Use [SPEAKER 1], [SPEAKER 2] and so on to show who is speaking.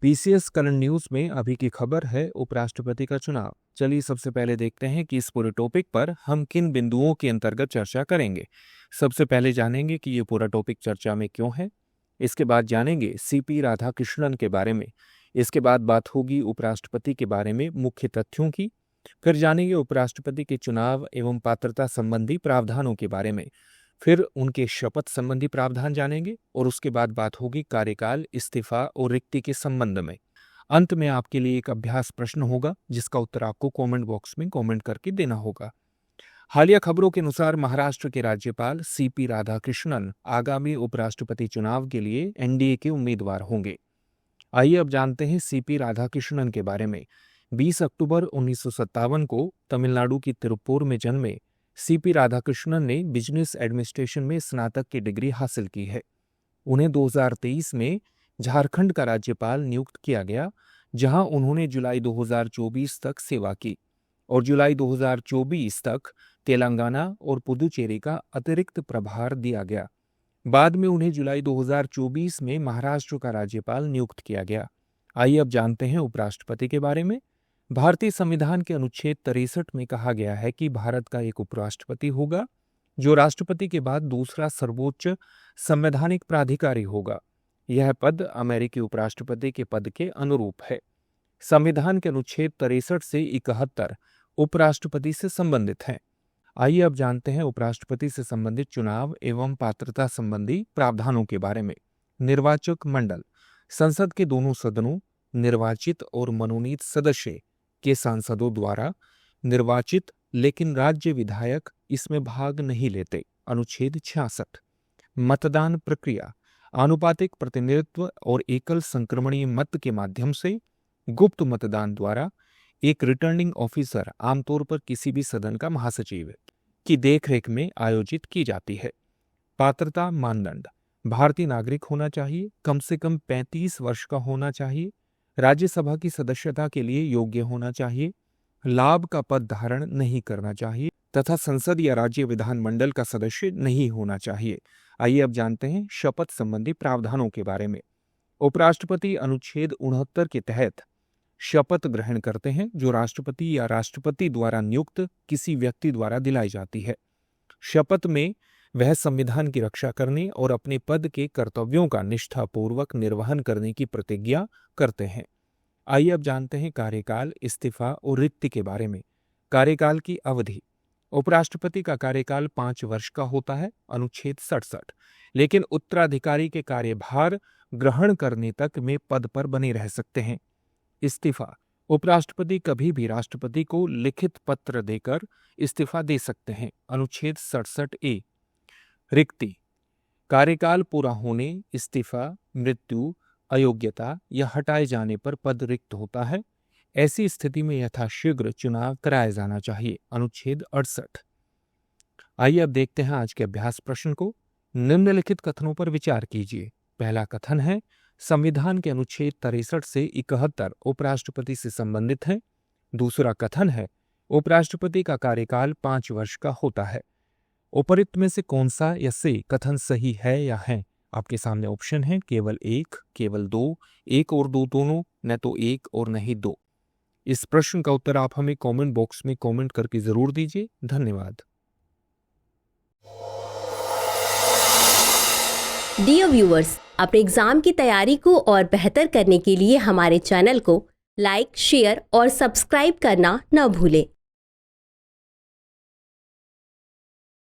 [SPEAKER 1] PCS current news में अभी की खबर है उपराष्ट्रपति का चुनाव। चलिए सबसे पहले देखते हैं कि इस पूरे टॉपिक पर हम किन बिंदुओं के अंतर्गत चर्चा करेंगे। सबसे पहले जानेंगे कि ये पूरा टॉपिक चर्चा में क्यों है। इसके बाद जानेंगे सीपी राधाकृष्णन के बारे में। इसके बाद बात होगी उपराष्ट्रपति के बारे में मुख्य तथ्यों की। फिर जानेंगे उपराष्ट्रपति के चुनाव एवं पात्रता संबंधी प्रावधानों के बारे में। फिर उनके शपथ संबंधी प्रावधान जानेंगे और उसके बाद बात होगी कार्यकाल, इस्तीफा और रिक्ति के संबंध में। अंत में आपके लिए एक अभ्यास प्रश्न होगा जिसका उत्तर आपको कमेंट बॉक्स में कमेंट करके देना होगा। हालिया खबरों के अनुसार महाराष्ट्र के राज्यपाल सीपी राधाकृष्णन आगामी उपराष्ट्रपति चुनाव के लिए एनडीए के उम्मीदवार होंगे। आइए अब जानते हैं सीपी राधाकृष्णन के बारे में। 20 अक्टूबर 1957 को तमिलनाडु की तिरुप्पुर में जन्मे सीपी राधाकृष्णन ने बिजनेस एडमिनिस्ट्रेशन में स्नातक की डिग्री हासिल की है। उन्हें 2023 में झारखंड का राज्यपाल नियुक्त किया गया, जहां उन्होंने जुलाई 2024 तक सेवा की और जुलाई 2024 तक तेलंगाना और पुदुचेरी का अतिरिक्त प्रभार दिया गया। बाद में उन्हें जुलाई 2024 में महाराष्ट्र का राज्यपाल नियुक्त किया गया। आइए अब जानते हैं उपराष्ट्रपति के बारे में। भारतीय संविधान के अनुच्छेद 63 में कहा गया है कि भारत का एक उपराष्ट्रपति होगा, जो राष्ट्रपति के बाद दूसरा सर्वोच्च संवैधानिक प्राधिकारी होगा। यह पद अमेरिकी उपराष्ट्रपति के पद के अनुरूप है। संविधान के अनुच्छेद 63 से 71 उपराष्ट्रपति से संबंधित हैं। आइए अब जानते हैं उपराष्ट्रपति से संबंधित चुनाव एवं पात्रता संबंधी प्रावधानों के बारे में। निर्वाचक मंडल संसद के दोनों सदनों, निर्वाचित और मनोनीत सदस्य के सांसदों द्वारा निर्वाचित, लेकिन राज्य विधायक इसमें भाग नहीं लेते। अनुच्छेद 66। मतदान प्रक्रिया आनुपातिक प्रतिनिधित्व और एकल संक्रमणीय मत के माध्यम से गुप्त मतदान द्वारा एक रिटर्निंग ऑफिसर, आमतौर पर किसी भी सदन का महासचिव, की देखरेख में आयोजित की जाती है। पात्रता मानदंड भारतीय नागरिक होना चाहिए, कम से कम 35 वर्ष का होना चाहिए, राज्यसभा की सदस्यता के लिए योग्य होना चाहिए, लाभ का पद धारण नहीं करना चाहिए तथा संसद या राज्य विधानमंडल का सदस्य नहीं होना चाहिए। आइए अब जानते हैं शपथ संबंधी प्रावधानों के बारे में। उपराष्ट्रपति अनुच्छेद 69 के तहत शपथ ग्रहण करते हैं, जो राष्ट्रपति या राष्ट्रपति द्वारा नियुक्त किसी व्यक्ति द्वारा दिलाई जाती है। शपथ में वह संविधान की रक्षा करने और अपने पद के कर्तव्यों का निष्ठापूर्वक निर्वहन करने की प्रतिज्ञा करते हैं। आइए अब जानते हैं कार्यकाल, इस्तीफा और रिक्ति के बारे में। कार्यकाल की अवधि उपराष्ट्रपति का कार्यकाल 5 वर्ष का होता है। अनुच्छेद 67। लेकिन उत्तराधिकारी के कार्यभार ग्रहण करने तक में पद पर बने रह सकते हैं। इस्तीफा उपराष्ट्रपति कभी भी राष्ट्रपति को लिखित पत्र देकर इस्तीफा दे सकते हैं। अनुच्छेद 67A। रिक्ति कार्यकाल पूरा होने, इस्तीफा, मृत्यु, अयोग्यता या हटाए जाने पर पद रिक्त होता है। ऐसी स्थिति में यथाशीघ्र चुनाव कराया जाना चाहिए। अनुच्छेद 68। आइए अब देखते हैं आज के अभ्यास प्रश्न को। निम्नलिखित कथनों पर विचार कीजिए। पहला कथन है, संविधान के अनुच्छेद 63 से 71 उपराष्ट्रपति से संबंधित है। दूसरा कथन है, उपराष्ट्रपति का कार्यकाल 5 वर्ष का होता है। उपरोक्त में से कौन सा या से कथन सही है या है? आपके सामने ऑप्शन है, केवल एक, केवल दो, एक और दो दोनों, न तो एक और न ही दो। इस प्रश्न का उत्तर आप हमें कमेंट बॉक्स में कमेंट करके जरूर दीजिए। धन्यवाद।
[SPEAKER 2] डियर व्यूअर्स, अपने एग्जाम की तैयारी को और बेहतर करने के लिए हमारे चैनल को लाइक, शेयर और सब्सक्राइब करना न भूलें।